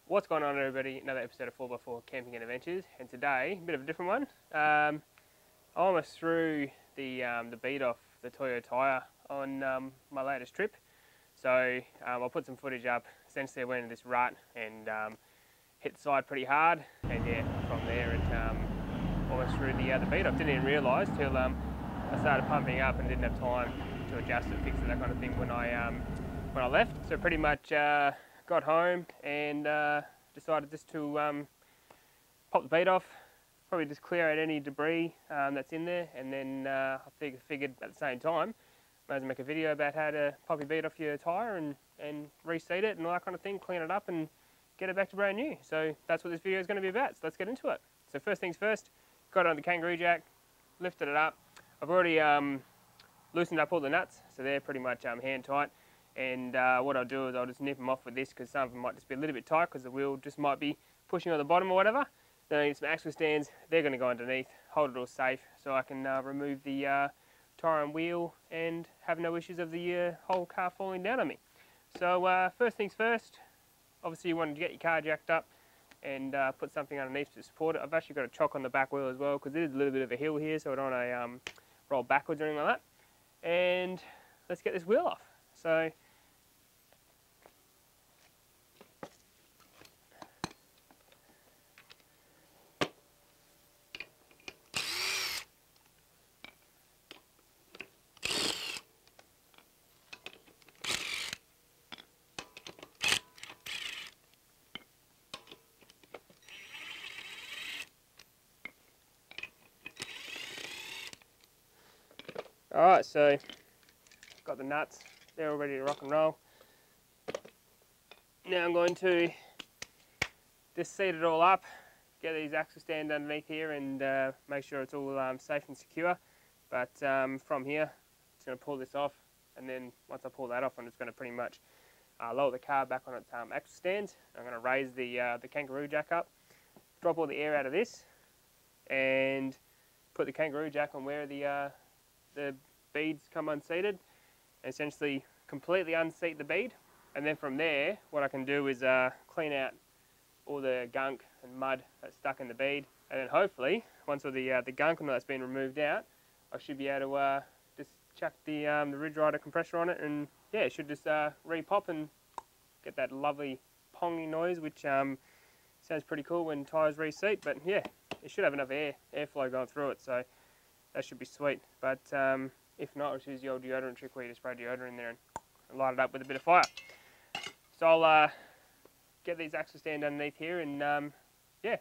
What's going on, everybody? Another episode of 4x4 Camping and Adventures, and today, a bit of a different one. I almost threw the bead off the Tyre on my latest trip, so I'll put some footage up. Essentially I went in this rut and hit the side pretty hard, and yeah, from there it almost threw the bead off. Didn't even realise till I started pumping up and didn't have time to adjust it, fix it, that kind of thing when I left. So pretty much got home and decided just to pop the bead off, probably just clear out any debris that's in there, and then I figured at the same time, might as well make a video about how to pop your bead off your tyre and reseat it and all that kind of thing, clean it up and get it back to brand new. So that's what this video is going to be about, so let's get into it. So first things first, got it on the kangaroo jack, lifted it up. I've already loosened up all the nuts, so they're pretty much hand tight. And what I'll do is I'll just nip them off with this, because some of them might just be a little bit tight because the wheel just might be pushing on the bottom or whatever. Then I need some axle stands. They're going to go underneath, hold it all safe, so I can remove the tyre and wheel and have no issues of the whole car falling down on me. So first things first, obviously you want to get your car jacked up and put something underneath to support it. I've actually got a chock on the back wheel as well, because it is a little bit of a hill here, so I don't want to roll backwards or anything like that. And let's get this wheel off. So alright, so got the nuts, they're all ready to rock and roll. Now I'm going to just seat it all up, get these axle stands underneath here and make sure it's all safe and secure. But from here, it's going to pull this off, and then once I pull that off, I'm just going to pretty much lower the car back on its axle stands. I'm going to raise the kangaroo jack up, drop all the air out of this, and put the kangaroo jack on where the beads come unseated, and essentially completely unseat the bead. And then from there, what I can do is clean out all the gunk and mud that's stuck in the bead, and then hopefully, once all the gunk and all that's been removed out, I should be able to just chuck the Ridge Rider compressor on it, and yeah, it should just re-pop and get that lovely ponging noise, which sounds pretty cool when tyres reseat. But yeah, it should have enough airflow going through it, so that should be sweet. But if not, we'll use the old deodorant trick where you just spray deodorant in there and light it up with a bit of fire. So I'll get these axle stand underneath here, and yeah,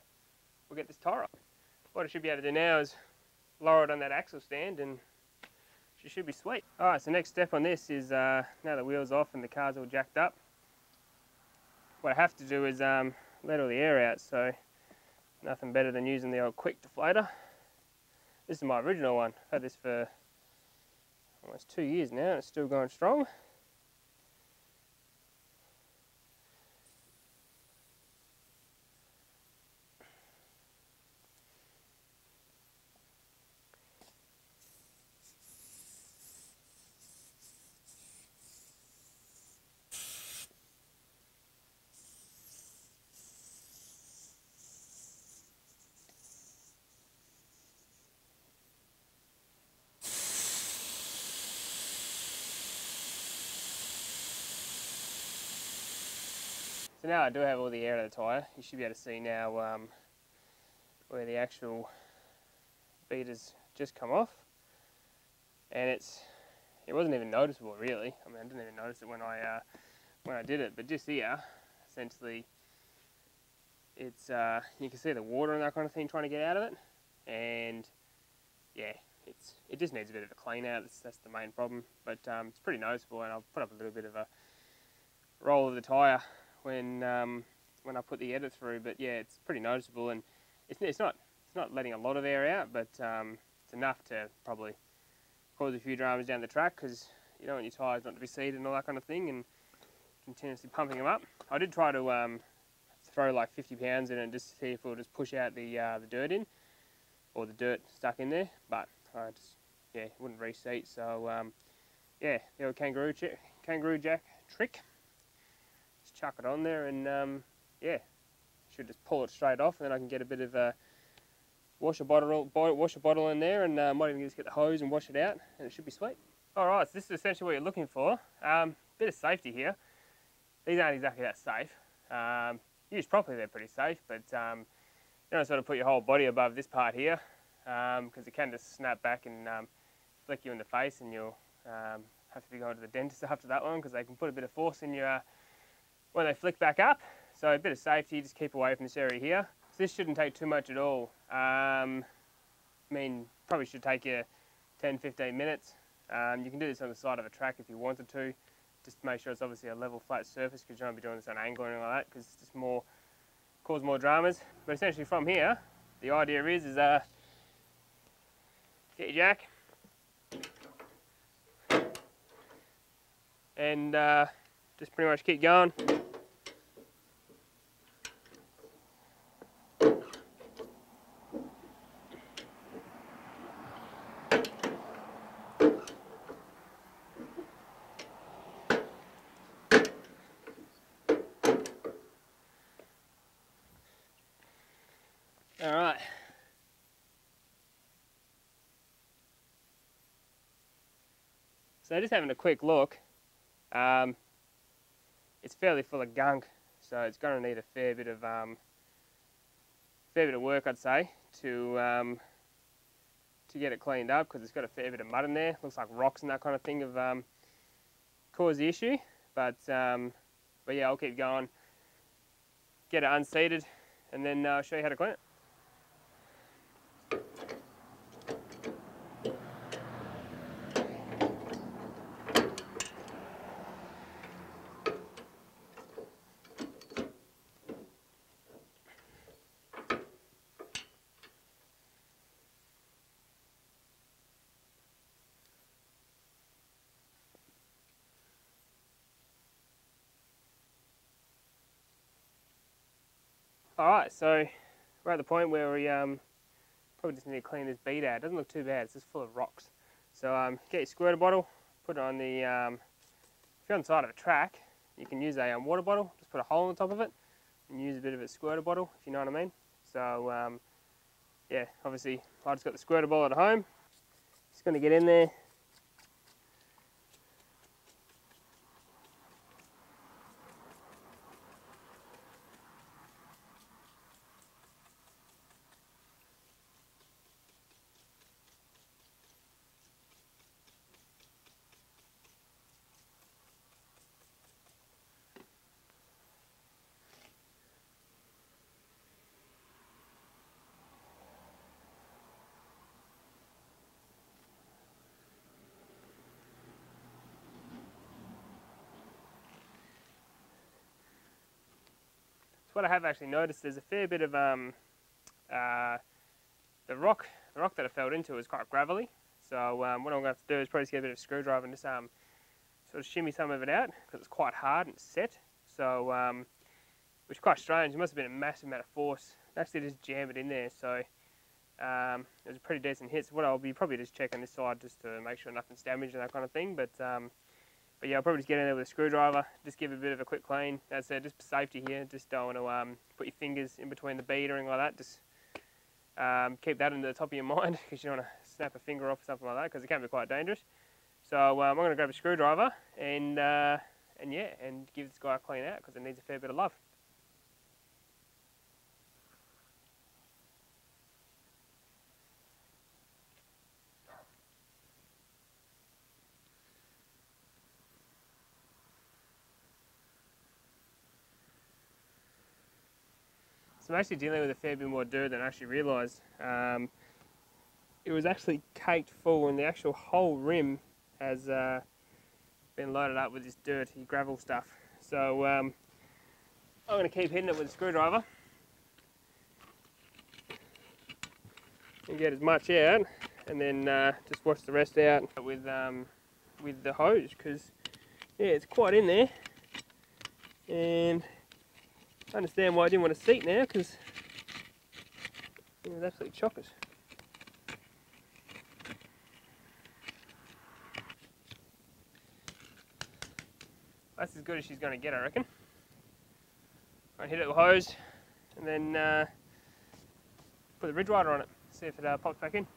we'll get this tyre up. What I should be able to do now is lower it on that axle stand, and she should be sweet. Alright, so next step on this is now the wheel's off and the car's all jacked up, what I have to do is let all the air out. So nothing better than using the old quick deflator. This is my original one. I've had this for almost 2 years now, and it's still going strong. So now I do have all the air out of the tyre. You should be able to see now where the actual bead has just come off, and it wasn't even noticeable really. I mean, I didn't even notice it when I did it, but just here, essentially, it's you can see the water and that kind of thing trying to get out of it, and yeah, it just needs a bit of a clean out. That's the main problem, but it's pretty noticeable, and I'll put up a little bit of a roll of the tyre when I put the edit through. But yeah, it's pretty noticeable, and it's not letting a lot of air out, but it's enough to probably cause a few dramas down the track, because you don't want your tyres not to be seated and all that kind of thing, and continuously pumping them up. I did try to throw like 50 pounds in it just to see if it would just push out the dirt in, or the dirt stuck in there, but I just, yeah, it wouldn't reseat. So yeah, the old kangaroo jack trick. Just chuck it on there, and yeah, should just pull it straight off, and then I can get a bit of a wash a bottle in there, and might even just get the hose and wash it out, and it should be sweet. Alright, so this is essentially what you're looking for. Bit of safety here. These aren't exactly that safe. Used properly, they're pretty safe, but you don't sort of put your whole body above this part here, because it can just snap back and flick you in the face, and you'll have to be going to the dentist after that one, because they can put a bit of force in you when they flick back up. So a bit of safety, just keep away from this area here. So this shouldn't take too much at all. I mean, probably should take you 10-15 minutes. You can do this on the side of a track if you wanted to. Just make sure it's obviously a level flat surface, because you don't want to be doing this on an angle or anything like that, because it's just cause more dramas. But essentially from here, the idea is get your jack and just pretty much keep going. Alright. So just having a quick look, it's fairly full of gunk, so it's going to need a fair bit of work, I'd say, to get it cleaned up, because it's got a fair bit of mud in there. Looks like rocks and that kind of thing have caused the issue. But yeah, I'll keep going, get it unseated, and then show you how to clean it. Alright, so we're at the point where we probably just need to clean this bead out. It doesn't look too bad, it's just full of rocks. So get your squirter bottle, put it on the, if you're on the side of a track, you can use a water bottle, just put a hole on the top of it, and use a bit of a squirter bottle, if you know what I mean. So yeah, obviously I just got the squirter bottle at home, just going to get in there. What I have actually noticed, there's a fair bit of the rock that I fell into is quite gravelly. So what I'm going to have to do is probably just get a bit of a screwdriver and just sort of shimmy some of it out, because it's quite hard and set. So which is quite strange. It must have been a massive amount of force. Actually just jam it in there. So it was a pretty decent hit. So what I'll be probably just checking this side just to make sure nothing's damaged and that kind of thing. But yeah, I'll probably just get in there with a screwdriver, just give it a bit of a quick clean. As I said, just for safety here, just don't want to put your fingers in between the bead or anything like that. Just keep that in the top of your mind, because you don't want to snap a finger off or something like that, because it can be quite dangerous. So I'm going to grab a screwdriver and yeah, and give this guy a clean out, because it needs a fair bit of love. So I'm actually dealing with a fair bit more dirt than I actually realised. It was actually caked full, and the actual whole rim has been loaded up with this dirty gravel stuff. So I'm going to keep hitting it with a screwdriver and get as much out, and then just wash the rest out with the hose, because yeah, it's quite in there, and I understand why I didn't want a seat now, because it was absolutely chockers. That's as good as she's going to get, I reckon. I hit it with a hose, and then put the ridge rider on it, see if it pops back in.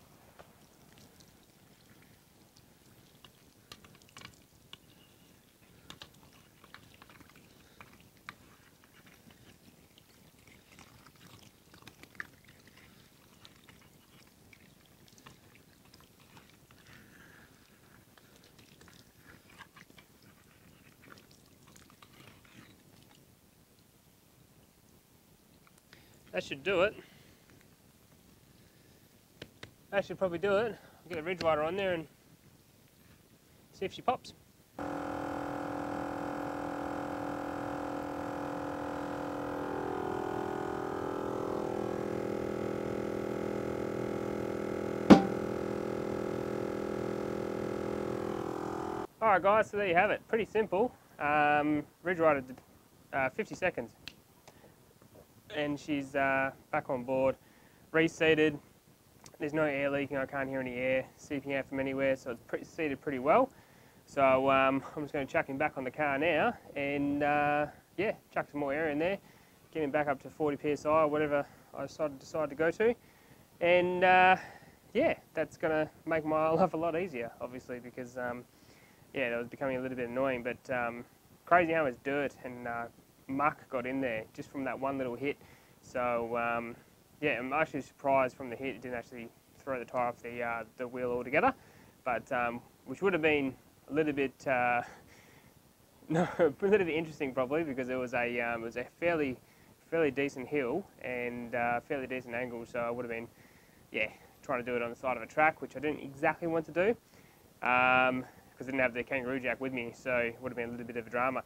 That should do it. That should probably do it. I'll get the ridge rider on there and see if she pops. Alright guys, so there you have it. Pretty simple. Ridge rider did 50 seconds. And she's back on board, reseated. There's no air leaking, I can't hear any air seeping out from anywhere, so it's seated pretty well. So I'm just going to chuck him back on the car now and yeah, chuck some more air in there, get him back up to 40 psi or whatever I decide to go to. And yeah, that's going to make my life a lot easier, obviously, because yeah, that was becoming a little bit annoying, but crazy how much dirt and muck got in there just from that one little hit. So yeah, I'm actually surprised from the hit it didn't actually throw the tyre off the wheel altogether, but which would have been a little bit no, a little bit interesting probably, because it was a fairly decent hill and fairly decent angle, so I would have been, yeah, trying to do it on the side of a track, which I didn't exactly want to do because I didn't have the kangaroo jack with me, so it would have been a little bit of a drama.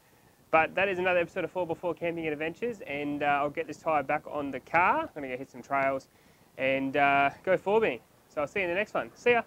But that is another episode of 4x4 Camping and Adventures, and I'll get this tyre back on the car. I'm going to go hit some trails and go 4-being. So I'll see you in the next one. See ya!